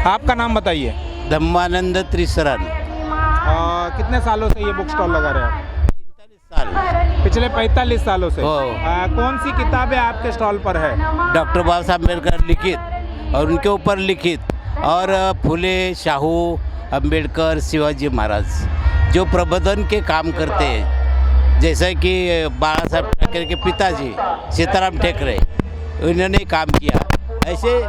आपका नाम बताइए। धम्मानंद त्रिसरन। कितने सालों से ये बुक स्टॉल लगा रहे हैं आप? 45 साल। पिछले 45 सालों से। हो। कौन सी किताबें आपके स्टॉल पर है? डॉक्टर बाबा साहब अम्बेडकर लिखित और उनके ऊपर लिखित, और फुले, शाहू, अम्बेडकर, शिवाजी महाराज जो प्रबोधन के काम करते हैं, जैसे कि बाबा साहब ठाकरे के पिताजी सीताराम ठाकरे, उन्होंने काम किया। ऐसे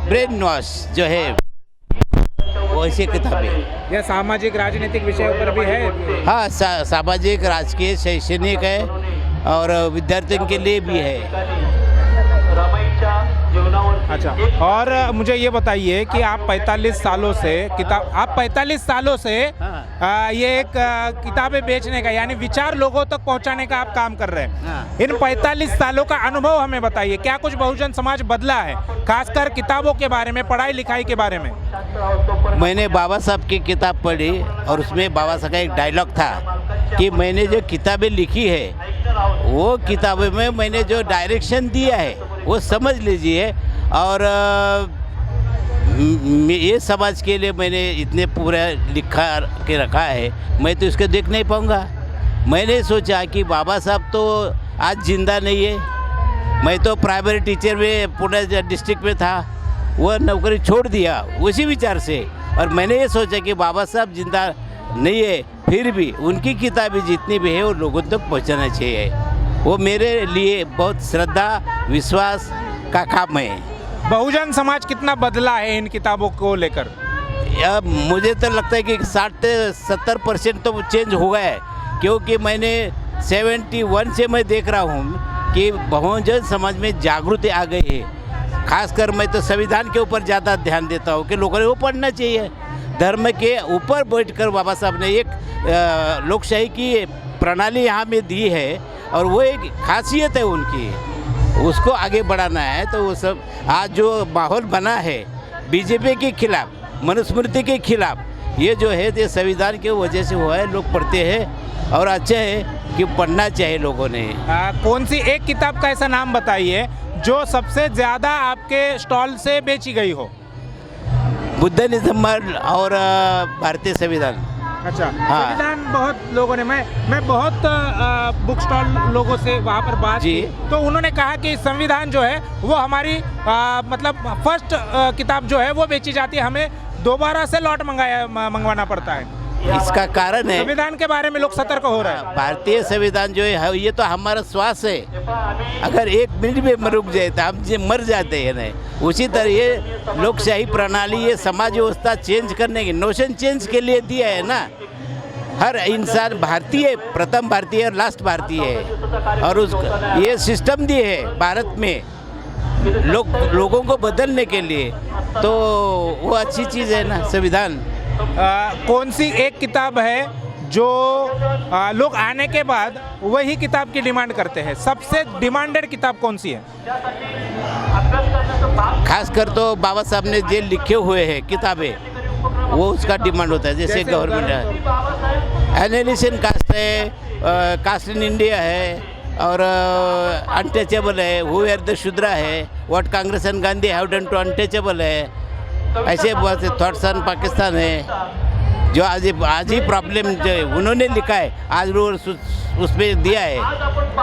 ब्रेन वॉश जो है वैसी किताबें। यह सामाजिक राजनीतिक विषयों पर भी है? हाँ, सामाजिक, राजकीय, शैक्षणिक है और विद्यार्थियों के लिए भी है। अच्छा, और मुझे ये बताइए कि आप 45 सालों से ये एक किताबें बेचने का, यानी विचार लोगों तक पहुंचाने का आप काम कर रहे हैं। इन 45 सालों का अनुभव हमें बताइए, क्या कुछ बहुजन समाज बदला है, खासकर किताबों के बारे में, पढ़ाई लिखाई के बारे में? मैंने बाबा साहब की किताब पढ़ी और उसमें बाबा साहब का एक डायलॉग था कि मैंने जो किताबें लिखी है वो किताबों में मैंने जो डायरेक्शन दिया है वो समझ लीजिए, और ये समाज के लिए मैंने इतने पूरा लिखा के रखा है, मैं तो इसको देख नहीं पाऊँगा। मैंने सोचा कि बाबा साहब तो आज जिंदा नहीं है। मैं तो प्राइमरी टीचर में पुणे डिस्ट्रिक्ट में था, वो नौकरी छोड़ दिया उसी विचार से, और मैंने ये सोचा कि बाबा साहब जिंदा नहीं है, फिर भी उनकी किताबें जितनी भी है वो लोगों तक पहुंचाना चाहिए। वो मेरे लिए बहुत श्रद्धा, विश्वास का काम है। बहुजन समाज कितना बदला है इन किताबों को लेकर? मुझे तो लगता है कि 60 से 70% तो चेंज हो गया है, क्योंकि मैंने 71 से मैं देख रहा हूँ कि बहुजन समाज में जागृति आ गई है। खासकर मैं तो संविधान के ऊपर ज़्यादा ध्यान देता हूँ कि लोगों को पढ़ना चाहिए। धर्म के ऊपर बैठकर बाबा साहब ने एक लोकशाही की प्रणाली यहाँ में दी है, और वो एक खासियत है उनकी, उसको आगे बढ़ाना है। तो वो सब आज जो माहौल बना है बीजेपी के खिलाफ, मनुस्मृति के खिलाफ, ये जो है ये संविधान की वजह से हुआ है। लोग पढ़ते हैं और अच्छा है कि पढ़ना चाहिए लोगों ने। कौन सी एक किताब का ऐसा नाम बताइए जो सबसे ज़्यादा आपके स्टॉल से बेची गई हो? बुद्ध निज़म और भारतीय संविधान। अच्छा, हाँ। संविधान बहुत लोगों ने, मैं बहुत बुक स्टॉल लोगों से वहाँ पर बात की, तो उन्होंने कहा कि संविधान जो है वो हमारी मतलब फर्स्ट किताब जो है वो बेची जाती है, हमें दोबारा से लॉट मंगवाना पड़ता है। इसका कारण है संविधान के बारे में लोग सतर्क हो रहे हैं। भारतीय संविधान जो है ये तो हमारा श्वास है, अगर एक मिनट में रुक जाए तो हम मर जाते हैं। नहीं, उसी तरह ये लोकशाही प्रणाली, ये समाज व्यवस्था चेंज करने की नोशन चेंज के लिए दिया है ना। हर इंसान भारतीय, प्रथम भारतीय और लास्ट भारतीय है, और उस ये सिस्टम दिए है भारत में लोगों को बदलने के लिए, तो वो अच्छी चीज़ है ना संविधान। कौन सी एक किताब है जो लोग आने के बाद वही किताब की डिमांड करते हैं? सबसे डिमांडेड किताब कौन सी है? खासकर तो बाबा साहब ने जो लिखे हुए हैं किताबें, वो उसका डिमांड होता है। जैसे गवर्नमेंट एनालिसिस कास्ट है, कास्ट इन इंडिया है, और अनटचेबल है, हु आर द शूद्रा है, what Congress and Gandhi have done to untouchable है, ऐसे बहुत से थॉट्स ऑन पाकिस्तान है, जो आज ही प्रॉब्लम जो उन्होंने लिखा है आज वो उसमें दिया है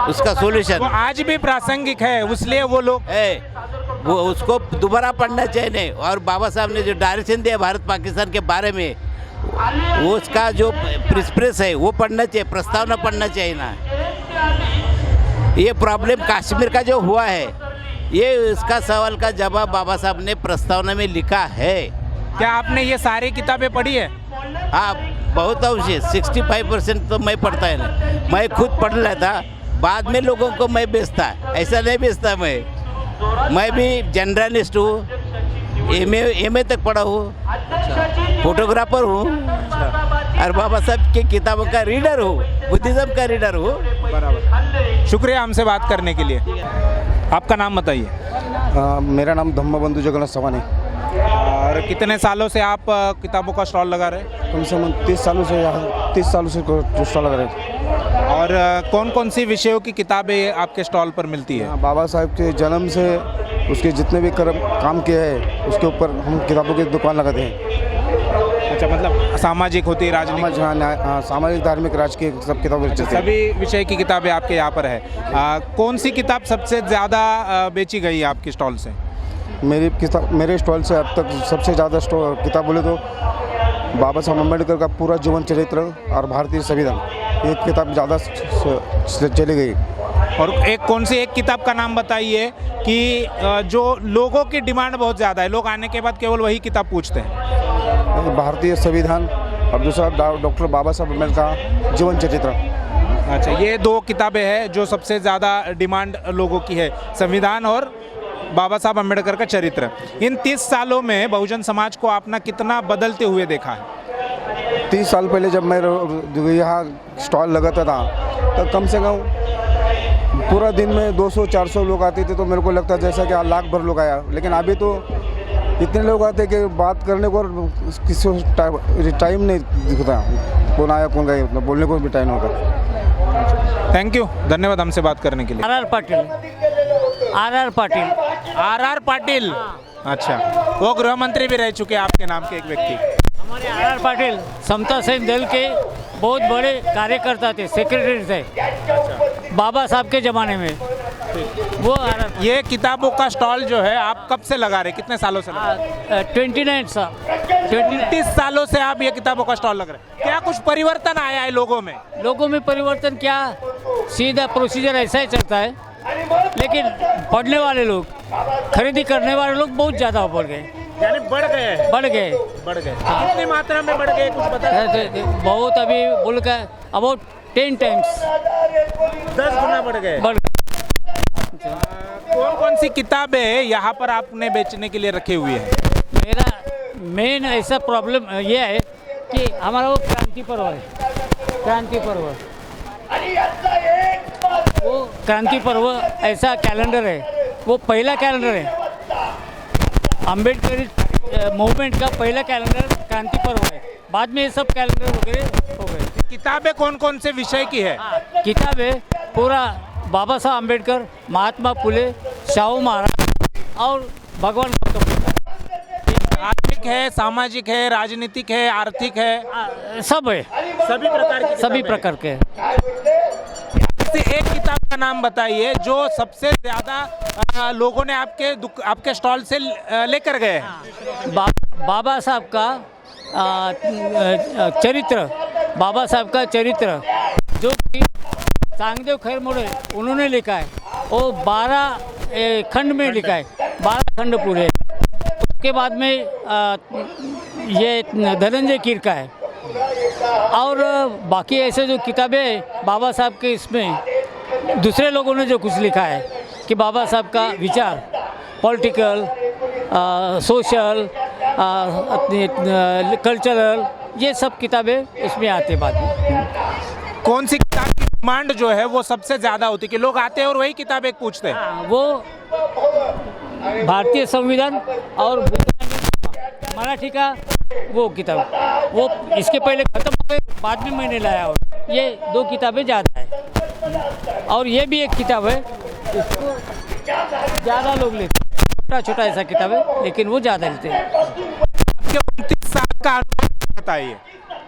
उसका सॉल्यूशन। वो आज भी प्रासंगिक है, इसलिए वो लोग वो उसको दोबारा पढ़ना चाहिए। और बाबा साहब ने जो डायरेक्शन दिया भारत पाकिस्तान के बारे में, वो उसका जो प्रिस्प्रेस है वो पढ़ना चाहिए, प्रस्तावना पढ़ना चाहिए ना। ये प्रॉब्लम कश्मीर का जो हुआ है, ये इसका सवाल का जवाब बाबा साहब ने प्रस्तावना में लिखा है। क्या आपने ये सारी किताबें पढ़ी है? हाँ, बहुत अवश्य 65% तो मैं पढ़ता है ना, मैं खुद पढ़ लेता, बाद में लोगों को मैं बेचता, ऐसा नहीं बेचता। मैं भी जर्नलिस्ट हूँ, एमए तक पढ़ा हूँ, फोटोग्राफर हूँ, और बाबा साहब की किताबों का रीडर हूँ, बुद्धिज्म का रीडर हूँ। बराबर, शुक्रिया हमसे बात करने के लिए। आपका नाम बताइए। मेरा नाम धम्मबंधु जगन्नाथ सवानी। और कितने सालों से आप किताबों का स्टॉल लगा रहे हैं? कम से कम 30 सालों से स्टॉल लगा रहे हैं। और कौन कौन सी विषयों की किताबें आपके स्टॉल पर मिलती है? बाबा साहब के जन्म से उसके जितने भी काम किए हैं उसके ऊपर हम किताबों की दुकान लगाते हैं। अच्छा, मतलब सामाजिक होती है, राजनीतिक, हाँ, सामाजिक, धार्मिक, राजकीय सब किताबें बेचते हैं। सभी विषय की किताबें आपके यहाँ पर है। कौन सी किताब सबसे ज़्यादा बेची गई है आपकी स्टॉल से? मेरे स्टॉल से अब तक सबसे ज़्यादा किताब बोले तो बाबा साहब अम्बेडकर का पूरा जीवन चरित्र और भारतीय संविधान, ये किताब ज़्यादा चली गई। और कौन सी एक किताब का नाम बताइए कि जो लोगों की डिमांड बहुत ज़्यादा है, लोग आने के बाद केवल वही किताब पूछते हैं? भारतीय संविधान और दूसरा डॉक्टर बाबा साहब अम्बेडकर का जीवन चरित्र। अच्छा, ये 2 किताबें हैं जो सबसे ज़्यादा डिमांड लोगों की है, संविधान और बाबा साहब अम्बेडकर का चरित्र। इन 30 सालों में बहुजन समाज को आपने कितना बदलते हुए देखा है? 30 साल पहले जब मैं यहाँ स्टॉल लगाता था तो कम से कम पूरा दिन में 200-400 लोग आते थे, तो मेरे को लगता जैसा कि लाख भर लोग आया। लेकिन अभी तो इतने लोग आते कि बात करने को किसी को टाइम नहीं दिखता, कौन आया कौन गया, उतना बोलने को भी टाइम होगा। थैंक यू, धन्यवाद हमसे बात करने के लिए। आर आर पाटिल। अच्छा, वो गृह मंत्री भी रह चुके हैं आपके नाम के एक व्यक्ति। हमारे आर पाटिल समता सैन दल के बहुत बड़े कार्यकर्ता थे, सेक्रेटरी थे बाबा साहब के ज़माने में। वो ये किताबों का स्टॉल जो है आप कब से लगा रहे, कितने सालों से लगा रहे? 29 साल, 29 सालों से आप ये किताबों का स्टॉल लग रहे हैं। क्या कुछ परिवर्तन आया है लोगों में? लोगों में परिवर्तन क्या, सीधा प्रोसीजर ऐसा ही चलता है, लेकिन पढ़ने वाले लोग, खरीदी करने वाले लोग बहुत ज़्यादा बढ़ गए, यानी बढ़ गए। बढ़ गए। कितनी मात्रा में बढ़ गए, कुछ बता? बहुत, अभी बोल कर अबाउट 10 टाइम्स, 10 गुना बढ़ गए। कौन कौन सी किताबें यहाँ पर आपने बेचने के लिए रखे हुए हैं? मेरा मेन ऐसा प्रॉब्लम ये है कि हमारा वो क्रांति पर्व है, क्रांति पर्व, वो क्रांति पर्व ऐसा कैलेंडर है, वो पहला कैलेंडर है, अम्बेडकर मूवमेंट का पहला कैलेंडर क्रांति पर्व है। बाद में ये सब कैलेंडर वगैरह हो गए। किताबें कौन कौन से विषय की है? किताबें पूरा बाबा साहब अम्बेडकर, महात्मा फुले, शाहू महाराज और भगवान गौतम बुद्ध। आर्थिक है, सामाजिक है, राजनीतिक है, आर्थिक है, सब है, सभी प्रकार के। एक किताब का नाम बताइए जो सबसे ज्यादा लोगों ने आपके स्टॉल से लेकर गए हैं। बाबा साहब का चरित्र, बाबा साहब का चरित्र जो कि सांगदेव खैरमोड़े उन्होंने लिखा है, वो 12 खंड में लिखा है, 12 खंड पूरे। उसके बाद में ये धनंजय कीर का है, और बाकी ऐसे जो किताबें बाबा साहब के, इसमें दूसरे लोगों ने जो कुछ लिखा है कि बाबा साहब का विचार, पॉलिटिकल, सोशल, कल्चरल, ये सब किताबें इसमें आते बाद में। कौन सी किताब की डिमांड जो है वो सबसे ज़्यादा होती है कि लोग आते हैं और वही किताब एक पूछते हैं? वो भारतीय संविधान और मराठी का वो किताब, वो इसके पहले ख़त्म हो गए, बाद में मैंने लाया, और ये 2 किताबें ज़्यादा है। और ये भी एक किताब है, इसको ज़्यादा लोग लेते हैं, छोटा छोटा ऐसा किताब है, लेकिन वो ज़्यादा लेते हैं। आपके 29 साल का अनुभव बताइए।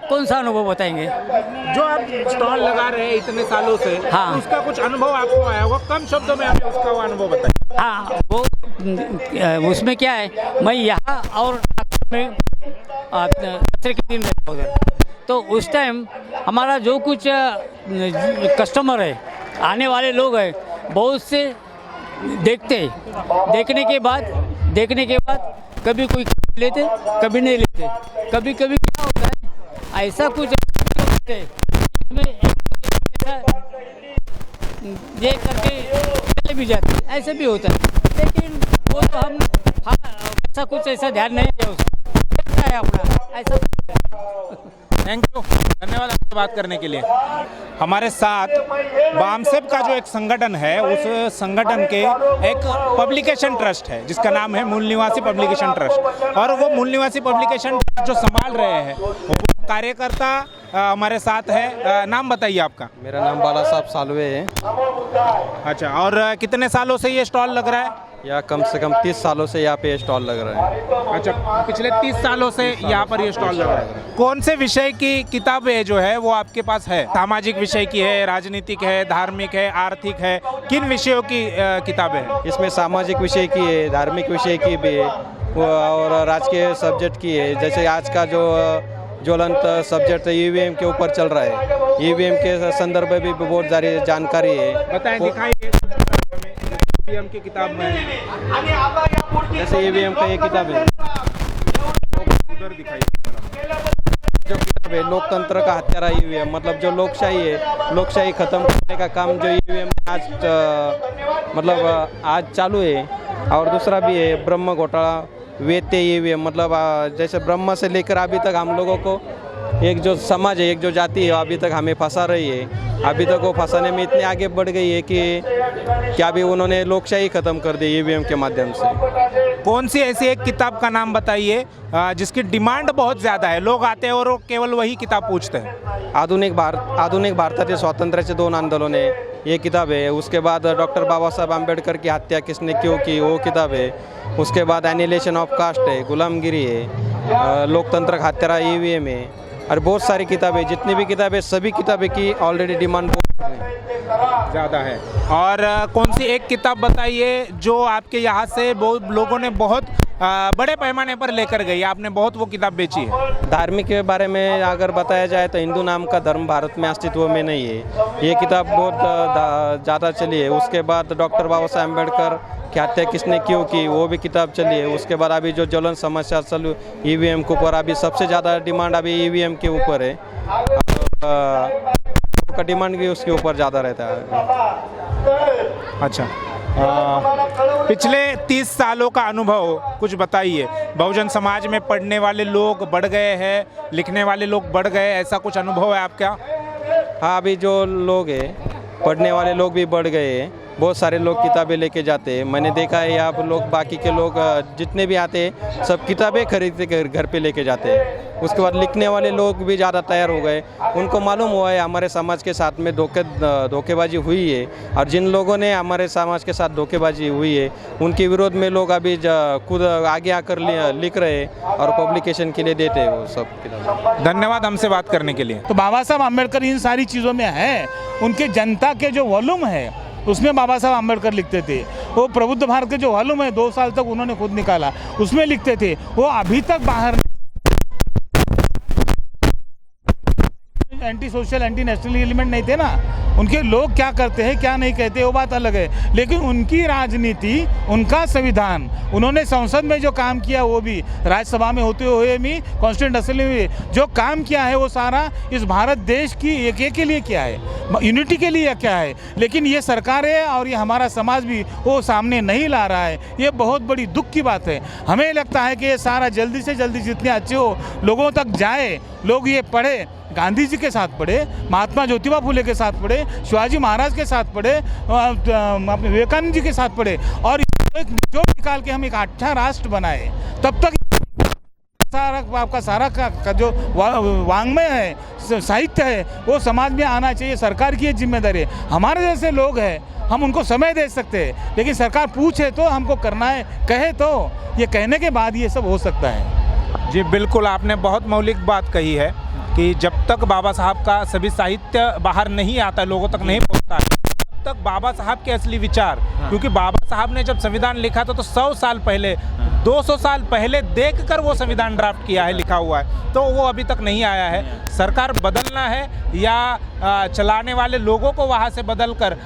कौन सा अनुभव बताएंगे? जो आप स्टॉल लगा रहे हैं इतने सालों से, हाँ, उसका कुछ अनुभव आपको आया होगा, कम शब्दों में हमें उसका वो अनुभव बताइए। हाँ, वो उसमें क्या है, मैं यहाँ और में के दिन रहता उधर, तो उस टाइम हमारा जो कुछ कस्टमर है, आने वाले लोग हैं, बहुत से देखने के बाद कभी कोई लेते, कभी नहीं लेते, कभी कभी क्या होता है, ऐसा कुछ ये करके चले भी जाते, ऐसे भी होता है, लेकिन वो तो हम ऐसा कुछ ऐसा ध्यान नहीं दिया उसको, है अपना ऐसा। थैंक यू, धन्यवाद आपसे बात करने के लिए। हमारे साथ बामसेब का जो एक संगठन है, उस संगठन के एक पब्लिकेशन ट्रस्ट है जिसका नाम है मूल निवासी पब्लिकेशन ट्रस्ट, और वो मूल निवासी पब्लिकेशन ट्रस्ट जो संभाल रहे हैं वो कार्यकर्ता हमारे साथ है। नाम बताइए आपका? मेरा नाम बाला साहब सालवे है। अच्छा, और कितने सालों से ये स्टॉल लग रहा है? या कम से कम 30 सालों से यहाँ पे स्टॉल लग रहा है। अच्छा, पिछले 30 सालों से यहाँ पर ये स्टॉल लगा है। कौन से विषय की किताबें जो है वो आपके पास है? सामाजिक विषय की है, राजनीतिक है, धार्मिक है, आर्थिक है, किन विषयों की किताबें हैं? इसमें सामाजिक विषय की है, धार्मिक विषय की भी है और राजकीय सब्जेक्ट की है। जैसे आज का जो ज्वलंत सब्जेक्ट ईवीएम के ऊपर चल रहा है, ईवीएम के संदर्भ में भी बहुत सारी जानकारी है। बताएं, दिखाइए ईवीएम की किताब में। जैसे ईवीएम का ये किताब है, उधर दिखाइए जो किताब है लोकतंत्र का हत्यारा ईवीएम, मतलब जो लोकशाही है, लोकशाही खत्म करने का काम जो ईवीएम आज मतलब आज चालू है। और दूसरा भी है ब्रह्म घोटाला वेत्य ईवीएम, मतलब जैसे ब्रह्म से लेकर अभी तक हम लोगों को एक जो समाज है, एक जो जाति है, अभी तक हमें फंसा रही है। अभी तक वो फंसाने में इतने आगे बढ़ गई है कि क्या भी उन्होंने लोकशाही खत्म कर दी ईवीएम के माध्यम से। कौन सी ऐसी एक किताब का नाम बताइए जिसकी डिमांड बहुत ज़्यादा है, लोग आते हैं और वो केवल वही किताब पूछते हैं? आधुनिक भारताचे स्वातंत्र्याचे 2 आंदोलन है, ये किताब है। उसके बाद डॉक्टर बाबा साहब आम्बेडकर की हत्या किसने क्यों की, वो किताब है। उसके बाद एनिलेशन ऑफ कास्ट है, गुलामगिरी है, लोकतंत्र का हत्यारा ईवीएम है और बहुत सारी किताबें। जितनी भी किताबें, सभी किताबें की ऑलरेडी डिमांड बहुत ज़्यादा है। और कौन सी एक किताब बताइए जो आपके यहाँ से बहुत लोगों ने बहुत बड़े पैमाने पर लेकर गई, आपने बहुत वो किताब बेची है? धार्मिक के बारे में अगर बताया जाए तो हिंदू नाम का धर्म भारत में अस्तित्व में नहीं है, ये किताब बहुत ज़्यादा चली है। उसके बाद डॉक्टर बाबा साहब अम्बेडकर की हत्या किसने क्यों की, वो भी किताब चली है। उसके बाद अभी जो ज्वलन समस्या चल ईवीएम के ऊपर, अभी सबसे ज़्यादा डिमांड अभी ईवीएम के ऊपर है, का डिमांड भी उसके ऊपर ज़्यादा रहता है। अच्छा, पिछले 30 सालों का अनुभव कुछ बताइए। बहुजन समाज में पढ़ने वाले लोग बढ़ गए हैं, लिखने वाले लोग बढ़ गए, ऐसा कुछ अनुभव है आपका? हाँ, अभी जो लोग हैं पढ़ने वाले लोग भी बढ़ गए हैं, बहुत सारे लोग किताबें लेके जाते हैं। मैंने देखा है यहाँ पर लोग, बाकी के लोग जितने भी आते हैं सब किताबें खरीद के घर पे लेके जाते हैं। उसके बाद लिखने वाले लोग भी ज़्यादा तैयार हो गए, उनको मालूम हुआ है हमारे समाज के साथ में धोखेबाजी हुई है और जिन लोगों ने हमारे समाज के साथ धोखेबाजी हुई है उनके विरोध में लोग अभी खुद आगे आकर लिख रहे हैं और पब्लिकेशन के लिए देते हैं वो सब किताब। धन्यवाद हमसे बात करने के लिए। तो बाबा साहब आम्बेडकर इन सारी चीज़ों में है, उनके जनता के जो वॉल्यूम है उसमें बाबा साहब आम्बेडकर लिखते थे। वो प्रबुद्ध भारत के जो वॉल्यूम है 2 साल तक उन्होंने खुद निकाला, उसमें लिखते थे। वो अभी तक बाहर anti social anti national element नहीं थे ना। उनके लोग क्या करते हैं क्या नहीं कहते वो बात अलग है, लेकिन उनकी राजनीति, उनका संविधान, उन्होंने संसद में जो काम किया, वो भी राज्यसभा में होते हुए भी, कॉन्स्टिट्यूंट असेंबली में जो काम किया है, वो सारा इस भारत देश की एक के लिए किया है, यूनिटी के लिए क्या है। लेकिन ये सरकारें और ये हमारा समाज भी वो सामने नहीं ला रहा है। ये बहुत बड़ी दुख की बात है। हमें लगता है कि ये सारा जल्दी से जल्दी जितने अच्छे हो लोगों तक जाए, लोग ये पढ़े, गांधी जी के साथ पढ़े, महात्मा ज्योतिबा फुले के साथ पढ़े, शिवाजी महाराज के साथ पढ़े, अपने विवेकानंद जी के साथ पढ़े और एक निचोड़ निकाल के हम एक अच्छा राष्ट्र बनाए। तब तक सारा आपका सारा का जो वांग्मय है, साहित्य है, वो समाज में आना चाहिए। सरकार की ये जिम्मेदारी है। हमारे जैसे लोग हैं, हम उनको समय दे सकते हैं, लेकिन सरकार पूछे तो हमको करना है, कहे तो, ये कहने के बाद ये सब हो सकता है। जी बिल्कुल, आपने बहुत मौलिक बात कही है कि जब तक बाबा साहब का सभी साहित्य बाहर नहीं आता, लोगों तक नहीं पहुंचता है, तब तक बाबा साहब के असली विचार, क्योंकि बाबा साहब ने जब संविधान लिखा था तो 100 साल पहले, 200 साल पहले देखकर वो संविधान ड्राफ्ट किया है, लिखा हुआ है, तो वो अभी तक नहीं आया है। सरकार बदलना है या चलाने वाले लोगों को वहाँ से बदलकर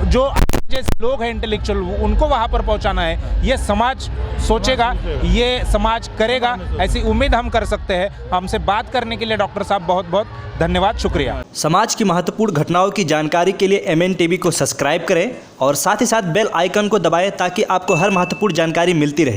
जो जैसे लोग हैं इंटेलेक्चुअल, उनको वहाँ पर पहुँचाना है। ये समाज सोचेगा, ये समाज करेगा, ऐसी उम्मीद हम कर सकते हैं। हमसे बात करने के लिए डॉक्टर साहब बहुत बहुत धन्यवाद, शुक्रिया। समाज की महत्वपूर्ण घटनाओं की जानकारी के लिए MN टीवी को सब्सक्राइब करें और साथ ही साथ बेल आइकन को दबाएं ताकि आपको हर महत्वपूर्ण जानकारी मिलती रहे।